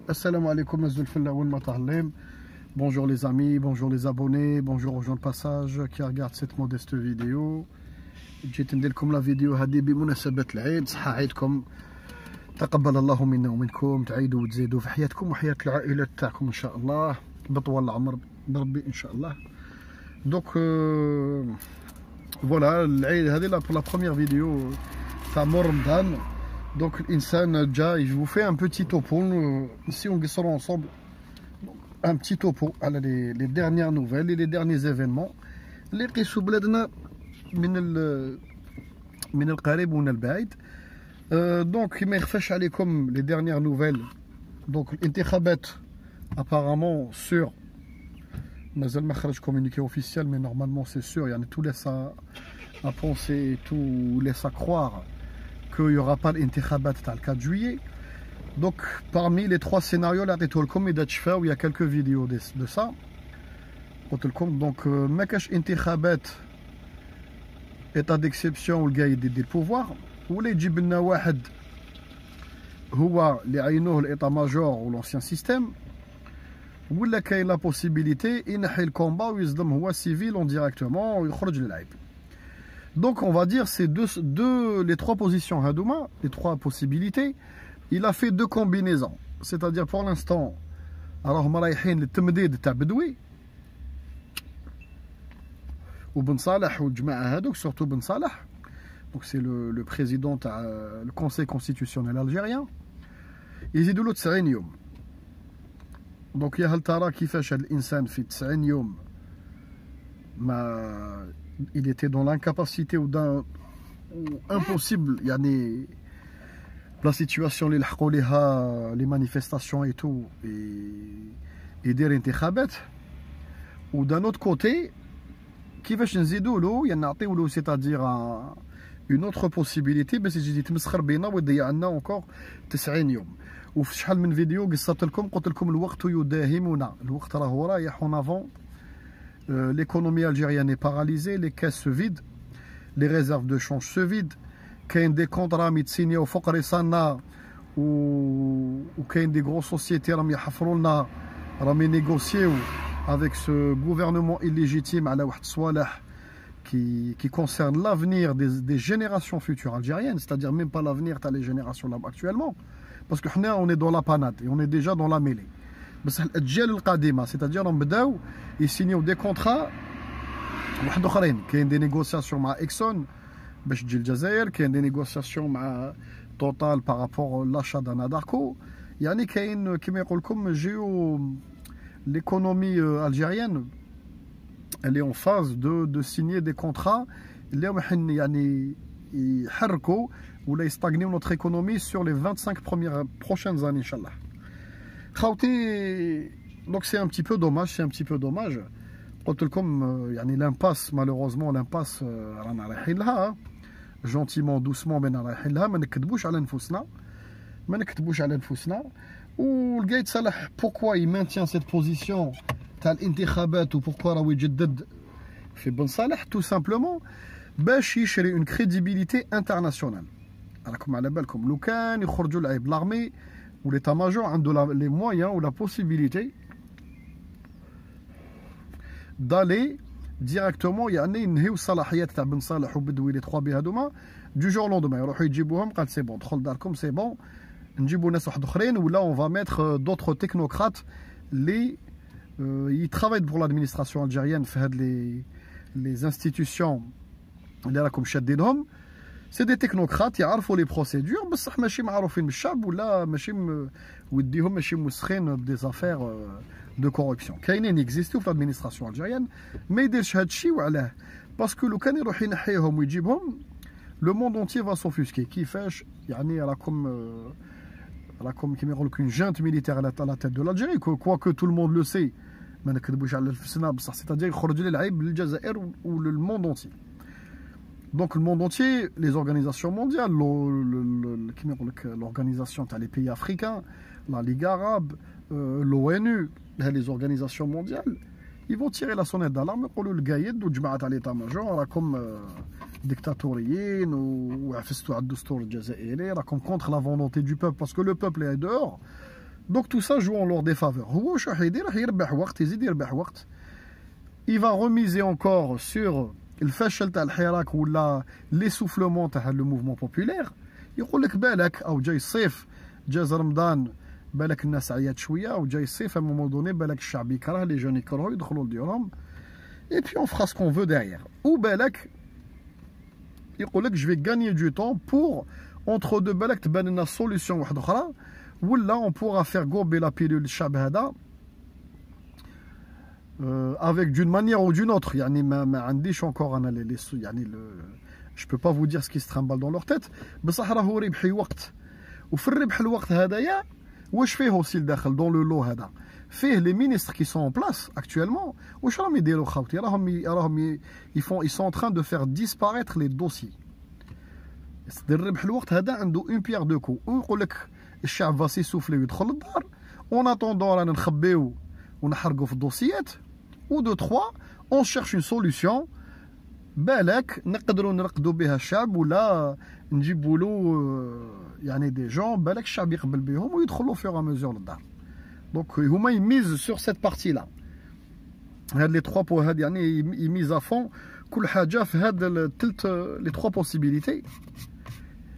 Assalamu alaikum, bonjour les amis, bonjour les abonnés, bonjour aux gens de passage qui regardent cette modeste vidéo. جيت ندير لكم لا فيديو هذه بمناسبة العيد. صحة عيدكم، تقبل الله منا ومنكم، تعيدوا وتزيدوا في حياتكم وحياة العائلة تاعكم إن شاء الله بطول العمر بربي إن شاء الله. دونك فوالا العيد هذه لا بروميير فيديو تاع مور رمضان. Donc l'insan déjà, je vous fais un petit topo. Ici on sera ensemble un petit topo à les dernières nouvelles et les derniers événements اللي قيسوا بلادنا من القريب ومن البعيد. Donc ما يخفاش عليكم les dernières nouvelles. Donc الانتخابات apparemment sûr مازال ما خرج communiqué officiel mais normalement c'est sûr. يعني tout laisse à penser, tout laisse à croire qu'il n'y aura pas l'intikhabat le 4 juillet. Donc parmi les trois scénarios là, il y a quelques vidéos de ça. Donc ما كاش انتخابات état d'exception où le gars يدي le pouvoir ولا يجيب لنا واحد هو اللي عينوه l'état major ou l'ancien système ولا كاين la possibilité ينحي الكومبا ويصدم هو civil directement ويخرج للعيب. Donc on va dire c'est les trois positions Hadouma, les trois possibilités. Il a fait deux combinaisons. C'est-à-dire pour l'instant, alors رايحين للتمديد تاع بدوي وبن صالح والجماعة هذوك surtout بن صالح. Donc c'est le président تاع le conseil constitutionnel algérien. يزيدوا له 90 يوم. Donc يا هل ترى كيفاش هذا الإنسان في 90 يوم ما il était dans l'incapacité ou dans impossible يعني la situation اللي لحقوا ليها les manifestations et tout et يدير انتخابات. و d'un autre côté كيفاش نزيدوا له يعني نعطيو له c'est-à-dire une autre possibilité باش يجي يتمسخر بينا ويضيع لنا encore 90 يوم. وفي شحال من فيديو قصت لكم قلت لكم الوقت يداهمنا، الوقت راهو رايح en avant. L'économie algérienne est paralysée, les caisses se vident, les réserves de change se vident. Il y a des contrats qui sont signés au Fokresana ou il y a des grosses sociétés qui négocié avec ce gouvernement illégitime qui concerne l'avenir des générations futures algériennes, c'est-à-dire même pas l'avenir des générations là actuellement, parce que nous on est dans la panade et on est déjà dans la mêlée. بس الاجيال القادمه c'est-à-dire نبداو يسينيو دي كونطرا واحد اخرين. كاين دي نيغوسياسيون مع اكسون باش تجي الجزائر، كاين دي نيغوسياسيون مع توتال بارابور لاشا داناداركو. يعني كاين كما يقول لكم جيو ليكونومي الجيريان اللي اون فاز دو سينيي دي كونطرا اللي راح يعني يحركوا ولا يستغنيو نوتر ايكونومي سور لي 25 prochaines années ان شاء الله. Donc c'est un petit peu dommage, يعني l'impasse malheureusement l'impasse رانا رايحين لها gentiment doucement بين رايحين لها. ما نكذبوش على نفوسنا والقايد صالح pourquoi il maintient cette position تاع الانتخابات و pourquoi راهو يجدد في بن صالح tout simplement باش يشري une crédibilité internationale. راكم على بالكم لو كان يخرجوا العيب l'armée ou l'état-major a les moyens ou la possibilité d'aller directement يعني نهيو الصلاحيات تاع بن صالح وبدوي لي 3 بي هذوما du jour au lendemain يروحوا يجيبوهم قال سي بون دخل داركم سي بون نجيبوا ناس واحد اخرين ولا on va mettre d'autres technocrates اللي يترافايو pour l'administration algérienne في هاد les institutions اللي راكم شادينهم. C'est des technocrates يعرفوا les procédures بصح ماشي معروفين بالشعب ولا ماشي وديهم ماشي مسخين بدي affaires de corruption. كاينين يكزيستيو في l'administration algérienne ما يديرش هاد الشيء. وعلاه؟ باسكو لو كان يروح ينحيهم ويجيبهم le monde entier va s'offusquer. كيفاش يعني راكم كيما يقول لك une junte militaire à la tête de l'Algérie quoique tout le monde le sait ما نكذبوش على نفسنا بصح c'est-à-dire يخرج لي العيب للجزائر و le monde entier. Donc le monde entier, les organisations mondiales, l'organisation les pays africains, la Ligue arabe, l'ONU, les organisations mondiales, ils vont tirer la sonnette d'alarme pour le gaïd ou جماعة l'état-major comme dictatoriens ou عفستوا على الدستور الجزائري راكم contre la volonté du peuple parce que le peuple est dehors. Donc tout ça joue en leur défaveur. Il va remiser encore sur الفشل تاع الحراك ولا l'essoufflement تاع le mouvement populaire. يقول لك بالك او جاي الصيف جاز رمضان بالك الناس عيات شويه وجاي الصيف à un moment donné بالك الشعب يكره لي جون يكرهوا يدخلوا لديورهم et puis on fera ce qu'on veut derrière. Ou بالك يقول لك je vais gagner du temps pour entre deux بالك تبان لنا solution واحده اخرى ولا on pourra faire gober la pilule الشعب هذا avec d'une manière ou d'une autre. يعني ما عنديش encore انا يعني je peux pas vous dire ce qui se trimballe dans leur tête. بصح راهو ربحي وقت وفي الربح الوقت هذايا واش فيه aussi داخل dans le lot هذا فيه les ministres qui sont en place actuellement واش راهم يديروا خاوتي راهم ils sont en train de faire disparaître les dossiers. الربح الوقت هذا عنده une pierre deux coups. ويقول لك الشعب va s'essouffler ويدخل للدار en attendant رانا نخبيو ونحرقوا في الدوسيات ou de trois on cherche une solution بالك نقدروا نرقدوا بها الشعب ولا نجيبوا له يعني دي جون بالك الشعب يقبل بهم ويدخلوا في مزيور للدار. دونك هما يميز سور سيت بارتي لا هاد لي 3 بو هاد يعني يميز افون كل حاجه في هاد الثلث لي 3 بوسيبيليتي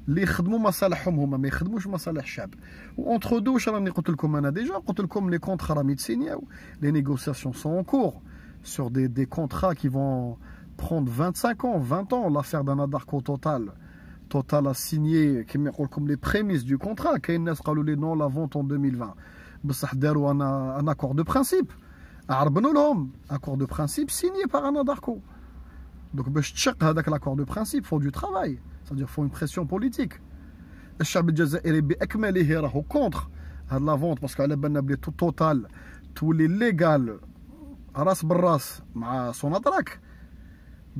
اللي يخدموا مصالحهم هما ما يخدموش مصالح الشعب. وانتر دو واش راني قلت لكم انا ديجا قلت لكم لي كونطرا راهم يتسينياو لي نيغوسياسيون سون ان كور sur des contrats qui vont prendre 25 ans, 20 ans. L'affaire d'Anadarko Total a signé comme les prémices du contrat. Keynes قالوا لي non la vente en 2020. بصح داروا un accord de principe. عربنوا لهم accord de principe signé par Anadarko. Donc باش تشق هذاك l'accord de principe faut du travail. C'est-à-dire faut une pression politique. الشعب الجزائري بأكمله راهو contre هاد la vente parce qu'على بالنا بلي Total تولي légal راس بالراس مع سوناتراك.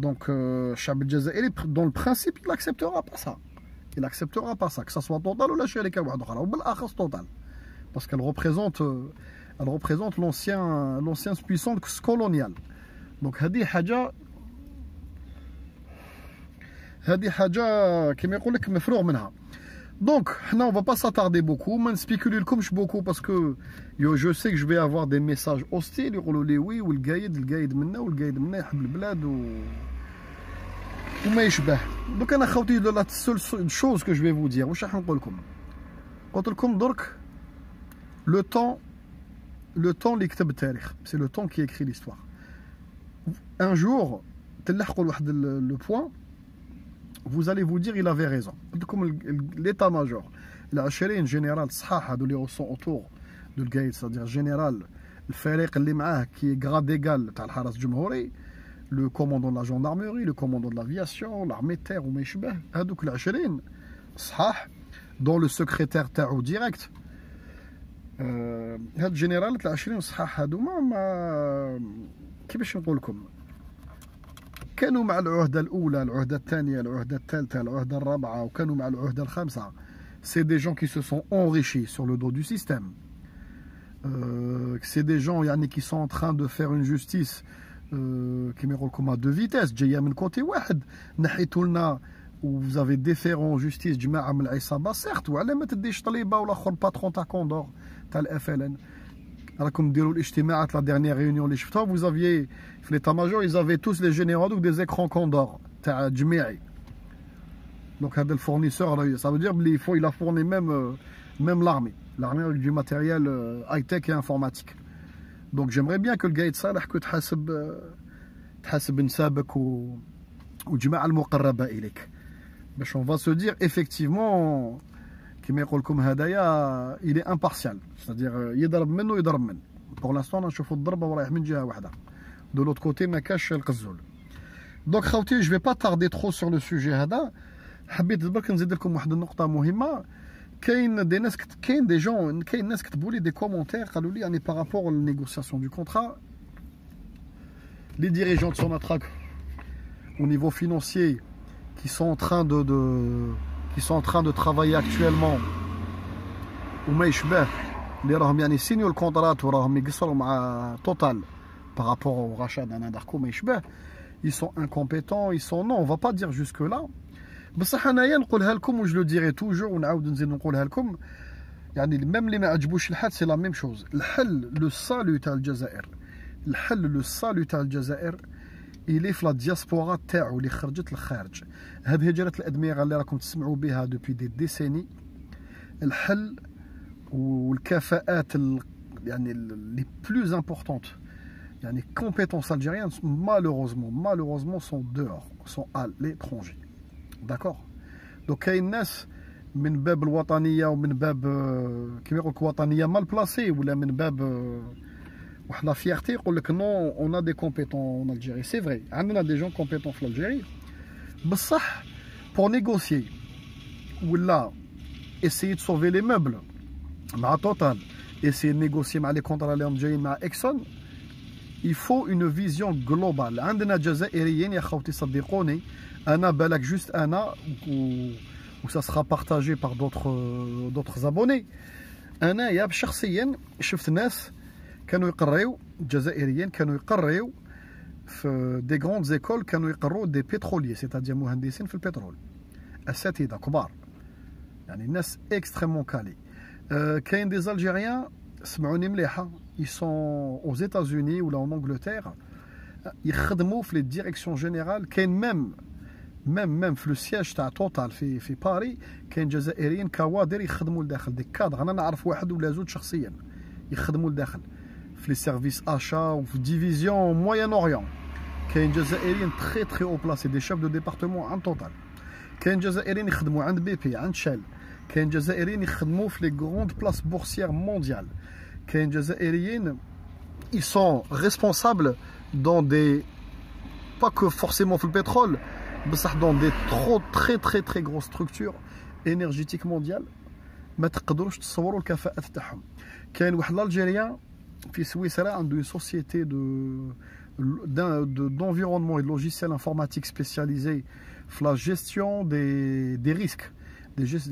Donc الشعب الجزائري dans le principe il acceptera pas ça. Il acceptera pas ça que ça soit Total ou la شركة واحدة أخرى وبالأخص Total parce qu'elle représente l'ancienne puissance coloniale. Donc هذه حاجة كما يقول لك مفروغ منها. Donc, on va pas s'attarder beaucoup, mais spéculer comme je beaucoup parce que je sais que je vais avoir des messages hostiles. يقولوا لي وي والقايد منا والقايد منا يحب البلاد وما يشبه. Donc انا خوتي la seule chose que je vais vous dire واش راح نقول لكم. قلت لكم درك le temps اللي كتب التاريخ, c'est le temps qui écrit l'histoire. Un jour تلحقوا لواحد le point vous allez vous dire il avait raison. Comme l'état-major, il a acheté un général صحاح هذو اللي sont autour de القايد, c'est-à-dire général الفريق اللي معاه qui est grade égal تاع الحرس الجمهوري, le commandant de la gendarmerie, le commandant de l'aviation, l'armée de terre وما يشبه هذوك العشرين صحاح dont le secrétaire تاعو direct. هاد الجنرال تاع 20 صحاح هادوما ما كيفاش نقول لكم كانوا مع العهدة الأولى, العهدة الثانية, العهدة الثالثة, العهدة الرابعة, وكانوا مع العهدة الخامسة. C'est des gens qui se sont enrichis sur le dos du système. C'est des gens يعني qui sont en train de faire une justice كيما يقول لكم à deux vitesses. جاية من كوتي واحد نحيتوا لنا vous avez déférent justice جماعة من العصابة certes, وعلى ما تديش طليبة ولا اخر باترون تاع كوندور تاع الاف ال ان. راكم ديروا الاجتماعات لا dernière réunion اللي شفتها vous aviez في l'état-major ils avaient tous les généraux donc des écrans Condor تاع جميعي. donc هذا الفورنيسور ça veut dire بلي il a fourni même l'armée avec du matériel high-tech et informatique. donc j'aimerais bien que القايد صالح كو تحاسب نسابك وجماعة المقربة إليك باش on va se dire effectivement كما يقول لكم هدايا il est impartial, c'est-à-dire يضرب منه ويضرب من. pour l'instant نشوفوا الضربة ورايح من جهة واحدة, de l'autre côté ما كاش القزول. donc خوتي je vais pas tarder trop sur le sujet هذا. حبيت برك نزيد لكم واحد النقطة مهمة. كاين ناس كتبوا لي دي كومونتير قالوا لي يعني par rapport aux négociations du contrat les dirigeants de Sonatrach au niveau financier qui sont en train de travailler actuellement وما يشبه اللي راهم يعني سينيو الكونترات وراهم يقصروا مع توتال par rapport au rachat d'Anadarko ما يشبه, ils sont incompétents, ils sont non, on va pas dire jusque là. بصح انايا نقولها لكم و je le dirai toujours ونعاود نزيد نقولها لكم. يعني même اللي ما عجبوش الحل c'est la même chose. الحل لو سالو تاع الجزائر، الحل لو سالو تاع الجزائر إلي في لا دياسبورا تاعو اللي خرجت للخارج. هاد هجرة الأدمغة اللي راكم تسمعوا بها دوبي دي ديسيني، الحل والكفاءات يعني لي بلوز امبورطونت يعني compétences algériennes malheureusement sont dehors, sont à l'étranger. D'accord. Donc كاين ناس من باب الوطنية ومن باب كيما يقولك وطنية مال بلاسي، ولا من باب واحد لا فيغتي يقول لك نو اون ا دي كومبيتون ان الجيري. سي فري عندنا دي جون كومبيتون في الجيري، بصح بور نيغوسيي ولا اسيي دو سوفي لي موبل مع توتال، اسيي نيغوسيي مع لي كونطرا اللي هم جايين مع اكسون. il faut une vision globale. عندنا جزائريين يا خوتي صدقوني، انا بالك جوست انا و ça sera partagé par d'autres abonnés. انايا شخصيا شفت ناس كانوا يقريو جزائريين، كانوا يقريو في دي غروند زيكول، كانوا يقروا دي بتروليي سيتادير مهندسين في البترول، اساتذه كبار يعني ناس اكستريمون كالي. كاين دي الجيريان سمعوني مليحه ils sont aux États-Unis ou là en Angleterre يخدموا في لي ديريكسيون جينيرال. كاين même في لو سياج تاع توتال في باري كاين جزائريين كوادر يخدموا لداخل دي كادر. انا نعرف واحد ولا زوج شخصيا يخدموا لداخل في لي سيرفيس اشا وفي ديفيزيون موين اوريون. كاين جزائريين تري او بلاسي دي شيف دو ديبارتمون عن توتال. كاين جزائريين يخدموا عند بي بي، عند شال. كاين جزائريين يخدموا في لي غروند بلاس بورسيير مونديال. كاين جزائريين ils sont responsables dans des pas que forcément في البترول بصح dans des très grosses structures énergétiques mondiales. ما تقدروش تصوروا الكفاءات تاعهم. كاين واحد الجيريان في سويسرا عنده une société d'environnement et de logiciels informatiques spécialisés في la gestion des risques,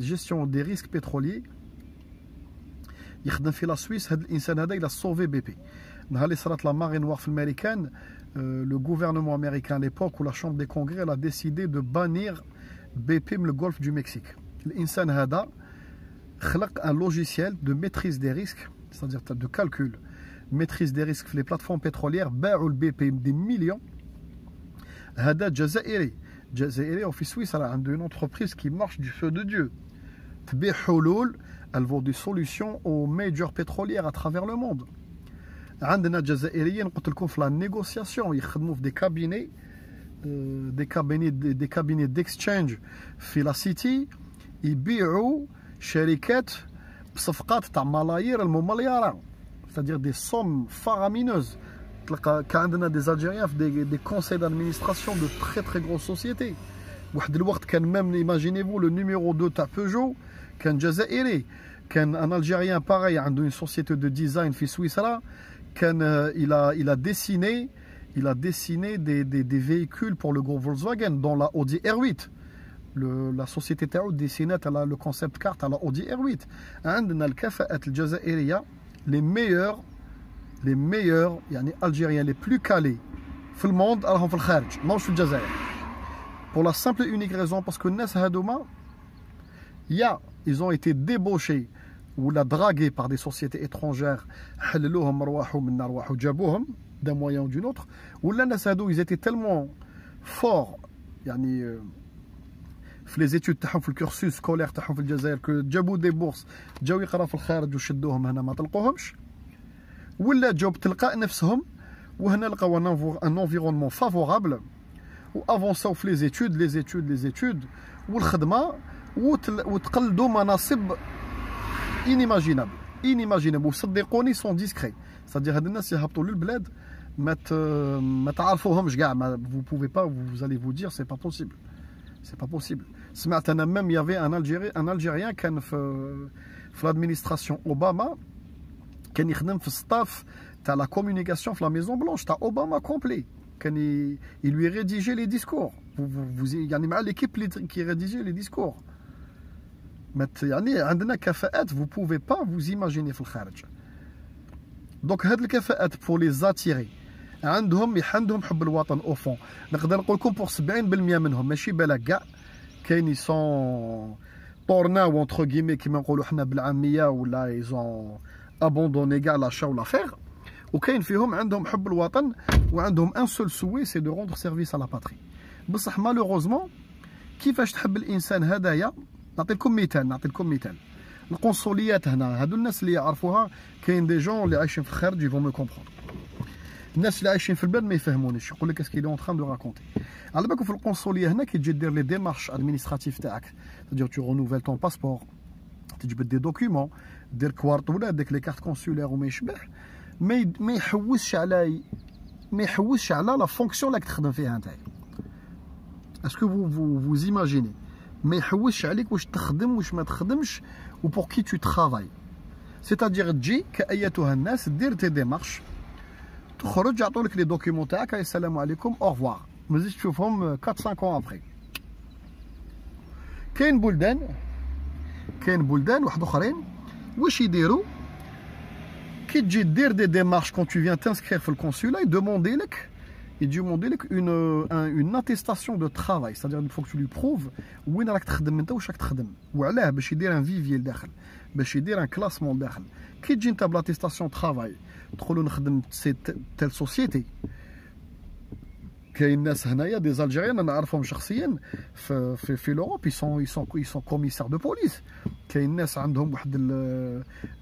gestion des risques pétroliers. يخدم في لا سويس. هذا الانسان هذا الى سوفي بي بي. نهار اللي صرات لا ماري نوار في الامريكان، لو غوفرنمون امريكان ليبوك ولا شامبر دي كونغري لا ديسيدي دو بانير بي بي من الغولف دو مكسيك. الانسان هذا خلق ان لوجيسيال دو ميتريز دي ريسك، c'est-à-dire دو كالكول ميتريز دي ريسك في لي بلاتفورم بتروليير. باعوا البي بي دي مليون. هذا جزائري وفي سويسرا عنده اون انتربريز كي مارش دو فو دو ديو، تبيع حلول. Elle vend des solutions aux majors pétrolières à travers le monde. عندنا جزائريين قلت لكم في لا نيغوسياسيون يخدموا في دي كابيني ديكسشينج في لا سيتي، يبيعوا شركات بصفقات تاع ملايير المليارات، c'est-à-dire des sommes faramineuses. تلقى كان عندنا دي الجيريان في دي كونساي دادمينستراسيون دو تري غروس سوسيتي. واحد الوقت كان ميم ايماجينيفو لو نيميرو 2 تاع بيجو كان جزائري. كان ان الجيريان باغي عنده اون سوسيتي دو ديزاين في سويسرا. كان il a dessiné des véhicules pour le groupe Volkswagen dans la Audi R8. La société تاعو ديسينات على لو كونسيبت كارت على Audi R8. عندنا الكفاءات الجزائريه les meilleurs يعني الجيريان les plus calés في الموند راهم في الخارج ماهوش في الجزائر. pour la simple et unique raison parce que الناس هادوما ils ont été débauchés ou la dragués par des sociétés étrangères. حللوهم رواحوا من رواحوا جابوهم d'un moyen ou d'une autre. ولا الناس هادو ils étaient tellement forts يعني في les études تاعهم في الكورسوس سكولير تاعهم في الجزائر كو جابوا دي بورس جاو يقراو في الخارج وشدوهم هنا ما تلقوهمش، ولا جاو بتلقاء نفسهم وهنا لقاو ان انفيرونمون فافورابل وافونساو في لي زيتود والخدمه وتقلدوا مناصب inimaginable. وصدقوني سون ديسكري، c'est-à-dire هاد الناس يهبطوا للبلاد ما تعرفوهمش كاع. vous pouvez pas, vous allez vous dire c'est pas possible. سمعت انا ميم يافي ان الجيريان كان في l'administration اوباما، كان يخدم في الستاف تاع لا كومونيكاسيون في لا ميزون بلونش تاع اوباما كومبلي. كان يلوي ريديجي لي ديسكور يعني مع ليكيب كي ريديجي لي ديسكور. يعني عندنا كفاءات vous pouvez pas vous imaginer في الخارج. دونك هاد الكفاءات pour les attirer عندهم حب الوطن او فون. نقدر نقول لكم pour 70% منهم ماشي بالك كاع كاين طورناو entre guillemets كيما نقولوا حنا بالعاميه ولا ils ont abandonné كاع لاشا ولا فيغ وكاين فيهم عندهم حب الوطن وعندهم ان سول سوي سي دو روندر سيرفيس على باتري. بصح مالوغوزمون كيفاش تحب الانسان هدايا. نعطيكم مثال القنصليات هنا هادو الناس اللي يعرفوها كاين دي جون اللي عايشين في الخارج يفون مو كومبروندر. الناس اللي عايشين في البلاد ما يفهمونيش يقول لك اسكي اون تران دو راكونتي. على بالكم في القنصليه هنا كي تجي دير لي ديمارش ادمينستراتيف تاعك تدير تو رونوفيل طون باسبور تجبد دي دوكيومون دير كوارت ولا ديك لي كارت كونسولير وما يشبه ما يحوسش على لا فونكسيون اللي تخدم فيها نتايا. اسكو vous imaginez ما يحوسش عليك واش تخدم واش ما تخدمش و بور كي تو ترافاي. سيتادير تجي كايتها الناس دير تي ديمارش تخرج يعطولك لي دوكيومون تاعك السلام عليكم او ريفوار ما تزيدش تشوفهم 4 5 ans ابري. كاين بلدان واحد اخرين واش يديروا كي تجي دير دي ديمارش كون تو فيان تانسكرير في الكونسولا يدوموندي لك une attestation de travail, c'est-à-dire il faut que tu lui prouves وين راك تخدم انت واش راك تخدم وعلاه باش يدير ان فيفي لداخل باش يدير ان كلاسمون لداخل. كي تجي انت بلاتيستاسيون ترافاي تقولوا نخدم سي تيل سوسيتي. كاين ناس هنايا دي زالجيريان انا نعرفهم شخصيا في لوروب يسون كوميسار دو بوليس. كاين ناس عندهم واحد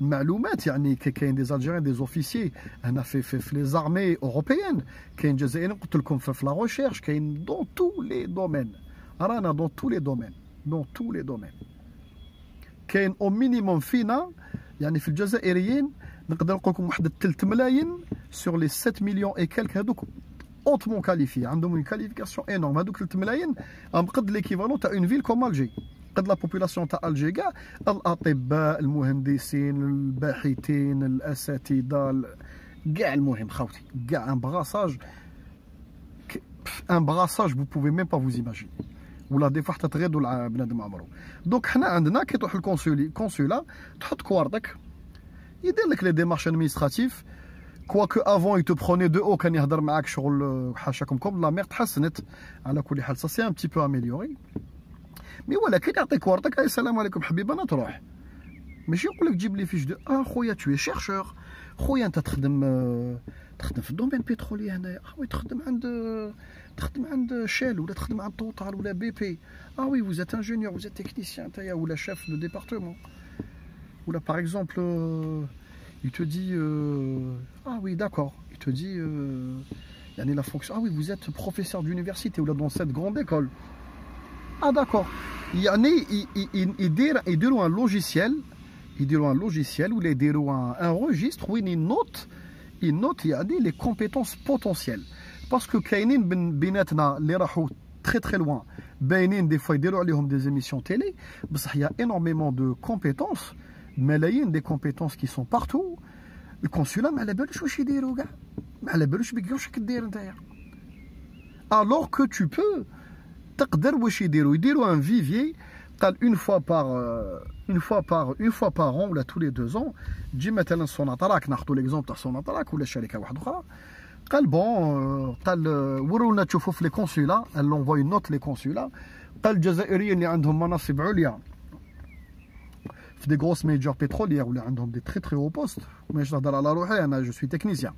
المعلومات يعني كاين دي زالجيريان دي زوفيسيي هنا في لي زارمي اوروبيان. كاين جزائريين قلت لكم في لا ريشيرش كاين دون تو لي دومين رانا دون تو لي دومين كاين او مينيموم فينا يعني في الجزائريين نقدر نقول لكم واحد 3 ملايين سور لي 7 مليون اي كالك هذوك اوتمون كاليفي عندهم اون كاليفيكاسيون انورم. هذوك 3 ملايين قد ليكيفالون تاع اون فيل كوم الجي قد لا بوبولاسيون تاع الجي كاع الاطباء المهندسين الباحثين الاساتذه كاع المهم خاوتي كاع ان براساج بو بوفي ميم با فوز ايماجيني ولا دي فوا حتى تغيضوا بنادم عمرو. دونك حنا عندنا كي تروح الكونسولا تحط كوارتك يدير لك لي ديمارش ادمينستراتيف كواكو افون يتو بروني دو او كان يهضر معاك شغل حاشاكم كوم لا مير تحسنت على كل حال سا سي ان بتي بو اميليوري مي ولكن يعطيك ورطك السلام عليكم حبيبي انا تروح ماشي يقول لك جيب لي فيش دو خويا تو شيرشور خويا انت تخدم في الدومين بترولي هنايا وي تخدم عند شيل ولا تخدم عند توتال ولا بي بي وي فوزيت انجينيور فوزيت تكنيسيان نتايا ولا شيف دو ديبارتمون ولا باغ اكزومبل il te dit ah oui d'accord, il te dit يعني la fonction ah oui vous êtes professeur d'université ou là dans cette grande école ah d'accord يعني يديروا un logiciel ou يديروا un registre وين ينوت يعني les compétences potentielles parce que كاينين بيناتنا اللي راحوا très loin باينين دي فوا يديروا عليهم des émissions télé بصح il y a énormément de compétences ملايين دي كومبيتونس كي سون بارتو. الكونسولا ما على بالوش واش يديروا كاع ما على بالوش بك واش كدير نتايا الوغ كو تو بو تقدر واش يديروا ان فيفي قال اون فوا بار اون ولا تو لي 2 ans تجي مثلا سوناتراك ناخذوا ليكزومبل تاع سوناتراك ولا شركه واحده اخرى قال بون قال ورونا تشوفوا في لي كونسولا لونفوي نوت لي كونسولا قال الجزائريين اللي عندهم مناصب عليا في دي غروس ميجور بتروليير ولا عندهم دي تري هو بوست ماشي نهضر على روحي انا جو سوي تكنيسيان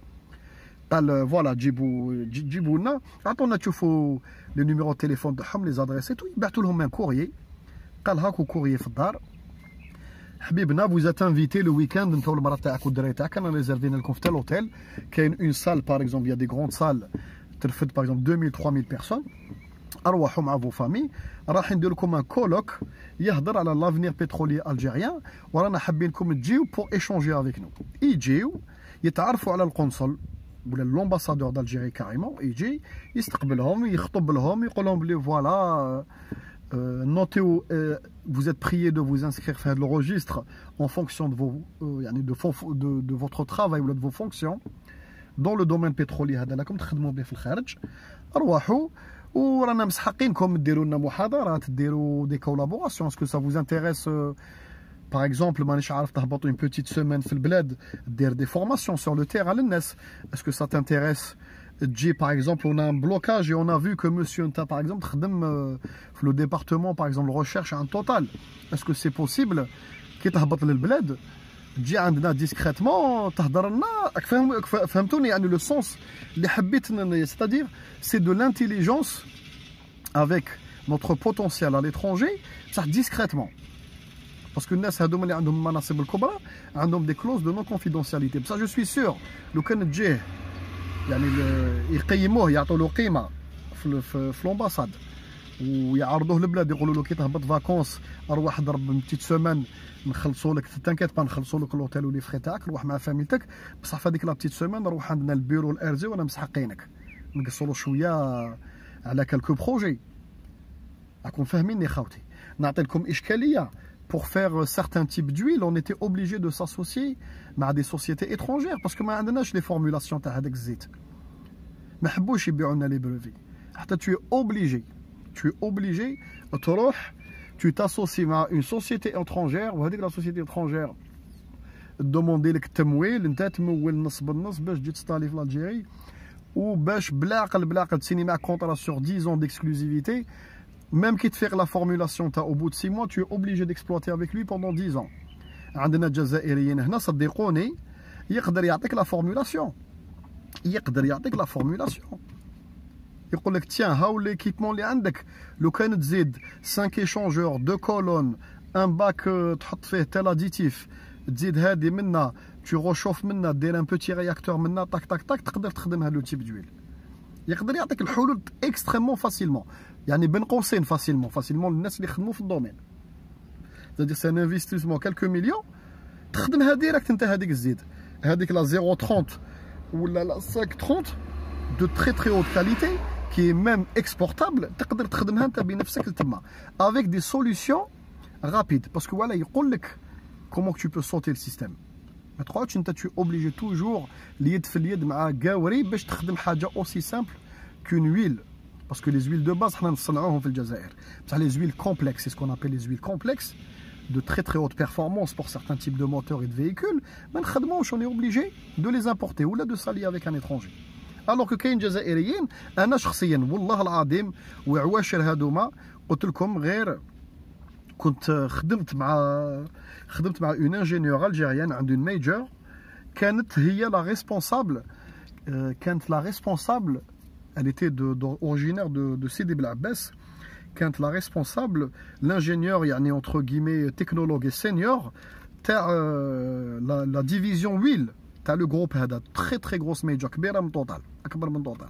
قال فوالا جيبوا لنا عطونا تشوفوا لي نيميرو تليفون تاعهم لي زادريسيت ويبعثوا لهم ان كوريي قال هاكو كوريي في الدار حبيبنا فوزات انفيتي لو ويكاند انت والمراه تاعك والدراري تاعك انا ريزيرفينا لكم في تال اوتيل كاين اون سال باغ اكزومبل يا دي غروند سال ترفد باغ اكزومبل 2000 3000 بيرسون ارواحوا مع فو فامي راح ندير لكم ان كولوك يهضر على لافنير بترولي الجيريان ورانا حابينكم تجيو بور ايشونجي افيك نو يجيو يتعرفوا على القنصل ولا لومباسادور دالجيري كاريمون يجي يستقبلهم يخطب لهم يقول لهم بلي فوالا نوتيو vous êtes prié de vous inscrire في هذا الروجستر en fonction de vos يعني de votre travail ولا de vos fonctions dans le domaine pétrolier هذا راكم تخدموا به في الخارج ارواحوا ورانا مسحقينكم ديروا لنا محاضرات ديروا دي كولابوراسيون اسكو سا فوز انتريس باغ اكزومبل مانيش عارف تهبطوا اون بوتيت سيمين في البلاد دير دي فورماسيون سور لو تيران للناس اسكو سا تانتيريس Par exemple, on a un blocage et on a vu que monsieur Nta, par exemple, le département, par exemple, recherche un total. Est-ce que c'est possible qu'il تهبط للبلاد تجي عندنا discrètement تهضر لنا فهمتوني يعني le sens اللي حبيت c'est-à-dire c'est de l'intelligence avec notre potentiel à l'étranger ça discrètement parce que الناس هذوما اللي عندهم المناصب الكبرى عندهم des clauses de non confidentialité بصح je suis sûr لو كان تجيه يعني يقيموه يعطوا له قيمه في الامباساد ويعرضوه للبلاد يقولوا له كي تهبط فاكونس اروح ضرب بتيت سومان نخلصوا لك تنكيت با نخلصوا لك لوطيل ولي فخي تاعك روح مع فاميلتك بصح في هذيك لا بتيت سومان نروح عندنا البيرو الارزي وانا مسحقينك نقصوا له شويه على كالكو بروجي راكم فاهميني خاوتي نعطي لكم اشكاليه. Pour faire certains types d'huile, on était obligé de s'associer à des sociétés étrangères parce que ما عندناش les formulations تاع هذاك الزيت. ما حبوش يبيعوا لنا les brevets. حتى tu es obligé تروح tu t'associes مع une société étrangère وهذيك la société étrangère demander لك التمويل انت تمول نص بالنص باش تجي تستالي في الجيري وباش بلا عقل تسيني معك كونطرا sur 10 ans d'exclusivité. Même quitte faire la formulation, au bout de 6 mois, tu es obligé d'exploiter avec lui pendant 10 ans. عندنا جزائريين هنا صدقوني يقدر يعطيك لا فورمولاسيون يقول لك تيان هاو ليكيبمون اللي عندك لو كان تزيد 5 échangeurs 2 colonnes un bac تحط فيه تال اديتيف تزيد هذه منا tu réchauffes منا دير ان بوتي رياكتور منا طاك تقدر تخدم هذا لو تيب دويل يقدر يعطيك الحلول اكستريمون فاسيلمون يعني بين قوسين فاسيلمون للناس اللي يخدموا في الدومين c'est-à-dire c'est un investissement quelques millions تخدمها ديريكت انت هذيك الزيت هذيك لا 0.30 ولا لا 5.30 de très haute qualité qui est même exportable تقدر تخدمها انت بنفسك لتما avec des solutions rapides parce que voilà يقول لك comment tu peux sauter le système ما تقعدش انت tu es obligé toujours اليد في اليد مع قاوري باش تخدم حاجه aussi simple qu'une huile. Parce que les huiles de base, on les huiles complexes, c'est ce qu'on appelle les huiles complexes, de très haute performance pour certains types de moteurs et de véhicules, on est obligé de les importer ou là de s'allier avec un étranger. Alors que كاين جزائريين انا شخصيا والله العظيم وعواشر هذوما قلت لكم غير كنت خدمت مع une ingénieure algérienne عندها une major كانت هي la responsable elle était originaire de Sidi Bel Abbas كانت la responsable l'ingénieur يعني entre guillemets technologue et senior تاع la division huile تاع le groupe هذا très grosse major كبيره من توتال اكبر من توتال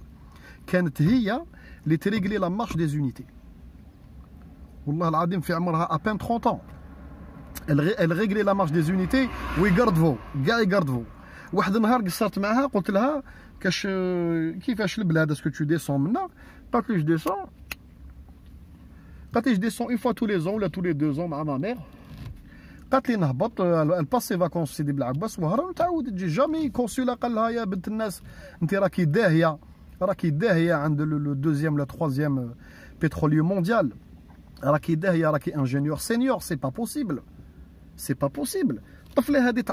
كانت هي اللي تريغلي la marche des unités والله العظيم في عمرها à peine 30 ans elle réglait la marche des unités ويقردفوا كاع يقردفوا واحد النهار قصرت معها قلت لها كيفاش البلاد اسكو تو ديسون منا قالت لي جو ديسون اون فوا تو لي زون ولا تو لي 2 زون مع ما مير قالت لي نهبط الباسي فاكونس سيدي بلعباس وهرب تعاود تجي جامي كونسولا قال لها يا بنت الناس انت راكي داهيه عند لو دوزيام لا تروازيام بتروليو مونديال راكي داهيه راكي انجينيور سينيور سي با بوسيبل الطفله هذه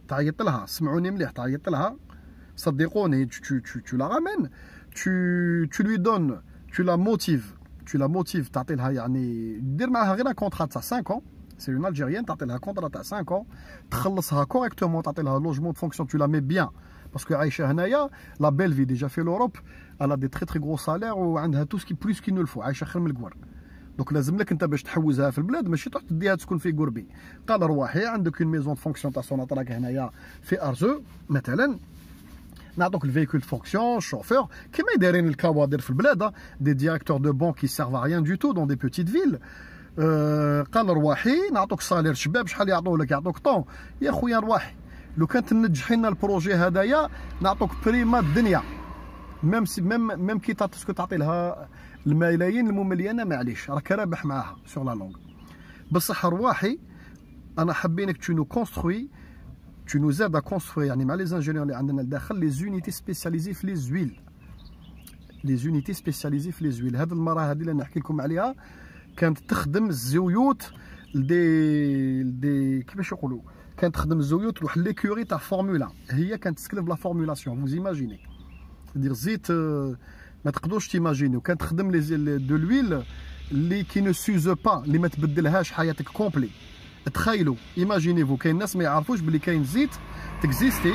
تعيط لها سمعوني مليح تعيط لها صدقوني tu la ramènes tu lui donnes tu la motives تعطي لها يعني دير معها غير كونطرا تاع 5 ans c'est une algérienne تعطي لها كونطرا تاع 5 ans تخلصها كوريكتومون تعطي لها لوجمون de fonction tu la mets bien parce que عايشه هنايا la belle vie déjà في l'Europe elle a des très gros salaires وعندها tout ce qui plus qu'il ne le faut عايشه خير من القور دونك لازم لك انت باش تحوزها في البلاد ماشي تروح تديها تسكن في قربي قال رواحي عندك اون ميزون فونكسيون تاع سوناطراك هنايا في ارزو مثلا نعطوك الفيكول فونكسيون شوفور كيما دايرين الكوادر في البلاد دي ديريكتور دو بون كي سيرف ريان دو تو دون دي بوتيت فيل قال رواحي نعطوك صالير شباب شحال يعطوا لك يعطوك طون يا خويا رواحي لو كانت تنجح لنا البروجي هذايا نعطوك بريما الدنيا ميم كي تسكو تعطي لها الملايين المملينه معليش راك رابح معاها سور لا لونغ بصح رواحي انا حابينك تو نو كونستروي tu nous aides à construire يعني مع les ingénieurs اللي عندنا لداخل les unités spécialisées في les huiles هاد المراه هذه اللي نحكي لكم عليها كانت تخدم الزيوت دي كيفاش يقولوا كانت تخدم الزيوت لواحد ليكوري تاع فورمولا هي كانت تسكلف لا فورمولاسيون vous imaginez c'est-à-dire زيت ما تقدروش تيماجينيو كتخدم دو لويل اللي كي نو سوز با اللي ما تبدلهاش حياتك كومبلي. تخيلوا ايماجينيفو كاين ناس ما يعرفوش بلي كاين زيت تكزيستي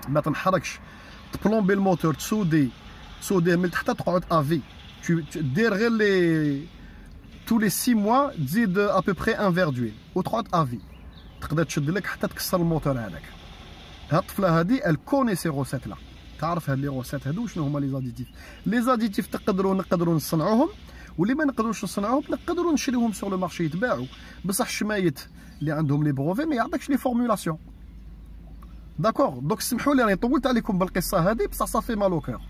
ما تنحركش تبلومبي الموتور تسوديه من تحت تقعد افي دير غير لي tous les 6 mois تزيد ابوبري ان فير دويل وتقعد افي تقدر تشد لك حتى تكسر الموتور هذاك. هاد الطفله هادي ال كوني سي روسيت لا تعرف هاد لي روسيت هادو شنو هما لي زاديتيف نقدروا نصنعوهم واللي ما نقدروش نصنعوهم نقدروا نشريوهم سور لو مارشي يتباعوا بصح الشمايت اللي عندهم لي بروفي ما يعطيكش لي فورمولاسيون. داكور دونك سمحوا لي راني طولت عليكم بالقصه هذه بصح صافي مال او كور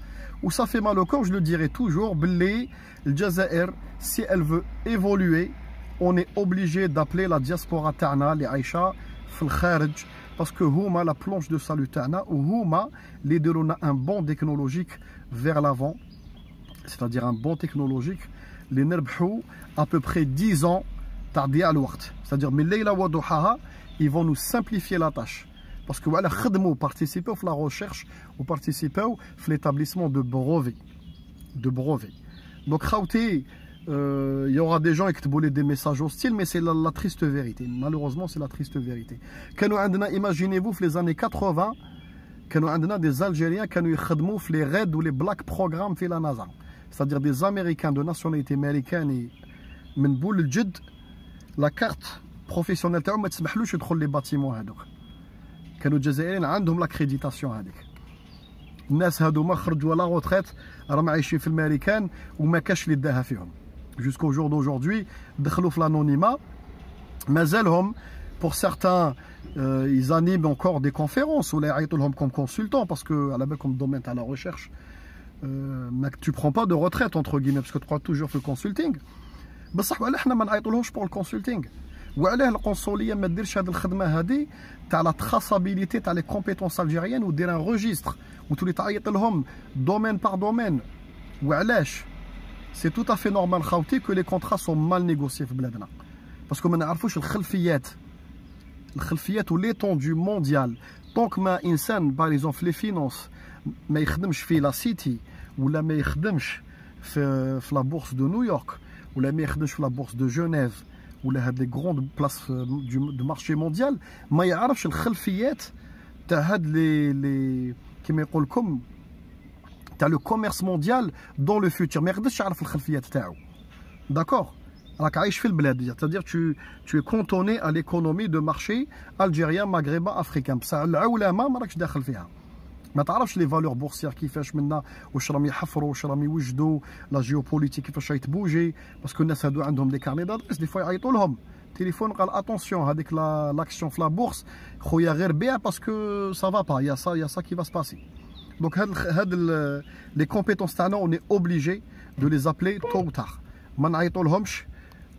وصافي مال او كور جو لو ديري توجور باللي الجزائر سي elle veut évoluer on est obligé d'appeler la diaspora تاعنا اللي عايشه في الخارج باسكو هما لا بلونش دو سالو تاعنا وهما اللي يديروا لنا ان بون تكنولوجيك فيغ لافون c'est-à-dire un bon technologique اللي نربحوا à peu près 10 ans تاع ضياع الوقت c'est-à-dire من الليله وضحاها ils vont nous simplifier la tâche parce que voilà خدموا participer في la recherche ou participer في l'établissement de brevets donc خاوتي il y aura des gens qui يكتبوا لي des messages hostiles mais c'est la triste vérité malheureusement c'est la triste vérité كانوا عندنا imaginez-vous في les années 80 كانوا عندنا des Algériens كانوا يخدموا في les raids ou les black programmes في la NASA c'est-à-dire des Américains de nationalité américaine من بول الجد لا كارت بروفيسيونيل تاعهم ما تسمحلوش يدخل لي باتيمون هذوك. كانوا الجزائريين عندهم لاكريديتاسيون هذيك. الناس هذوما خرجوا لا روتريت راهم عايشين في الامريكان وما كاش اللي داها فيهم. جوسكو جور دوجوردي دخلوا في l'anonymat مازالهم pour certains ils animent encore des conférences ولا يعيطوا لهم comme consultants parce que على بالكم الدومين تاع لا ريشيرش tu prends pas de retraite entre guillemets parce que tu crois toujours في الكونسلتينغ بصح وعلاه حنا ما نعيطولهمش بور الكونسلتينغ وعلاه القنصليه ما ديرش هذه الخدمه هذه تاع لا تراسابيليتي تاع لي كومبيتونس الجيريان ودير ان ريجستر وتولي تعيط لهم دومين بار دومين وعلاش سي تو افي نورمال خاوتي كو لي كونطرا سون مال نيغوسيي في بلادنا باسكو ما نعرفوش الخلفيات ولي طوندو مونديال طونك ما انسان باغ اكزومبل في لي فينونس ما يخدمش في لا سيتي ولا ما يخدمش في لا بورصه دو نيويورك ولا ما يخدمش في لا بورصه دو جنيف ولا هاد لي غروند بلاص دو مارشي مونديال ما يعرفش الخلفيات تاع هاد لي كيما يقول لكم تاع لو كوميرس مونديال دون لو فيوتور ما يقدرش يعرف الخلفيات تاعو. داكور راك عايش في البلاد c'est-à-dire tu es cantonné à l'économie de marché algérien maghrébin africain بصح العولمه ما راكش داخل فيها ما تعرفش لي فالور بورسيير كيفاش منا واش راهم يحفروا واش راهم يوجدوا لا جيوبوليتيك كيفاش يتبوجي باسكو الناس هادو عندهم دي كارني دادريس دي فوا يعيطوا لهم تليفون قال اتونسيون هذيك لاكسيون في لا بورس خويا غير بيع باسكو سا فا با يا سا كي فا سباسي دونك هاد لي كومبيتونس تاعنا اون اي اوبليجي دو لي زابلي تو او تار ما نعيطوا لهمش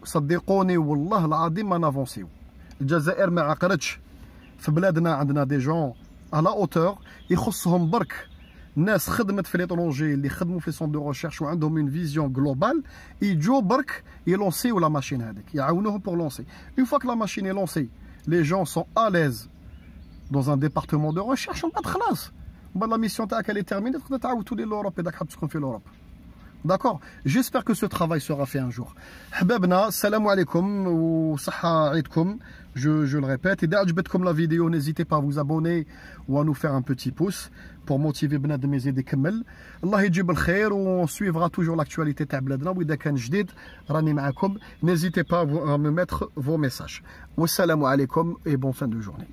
صدقوني والله العظيم ما نافونسيو. الجزائر ما عقرتش في بلادنا عندنا دي جون على اوتور يخصهم برك ناس خدمت في ليترونجي اللي خدموا في سون دو ريشيرش وعندهم اون فيزيون جلوبال يجوا برك يلونسيو لا ماشين هذيك يعاونوهم بور لونسي اون فوا كو لا ماشين اي لونسي لي جون سون اليز دون ان ديبارتمون دو ريشيرش ومن بعد خلاص من بعد لا ميسيون تاعك اللي تيرميني تقدر تعاود تولي لوروب اذا حاب تسكن في لوروب. D'accord, j'espère que ce travail sera fait un jour. Hababna, salam alaikum ou saha aidkoum, je le répète. Et d'ajbet comme la vidéo, n'hésitez pas à vous abonner ou à nous faire un petit pouce pour motiver Bnad mes aider Kamel. Allah yjib al khair, on suivra toujours l'actualité ta bladna ou idha kan jdid rani ma'akoum. N'hésitez pas à me mettre vos messages. Wassalamu alaikum et bonne fin de journée.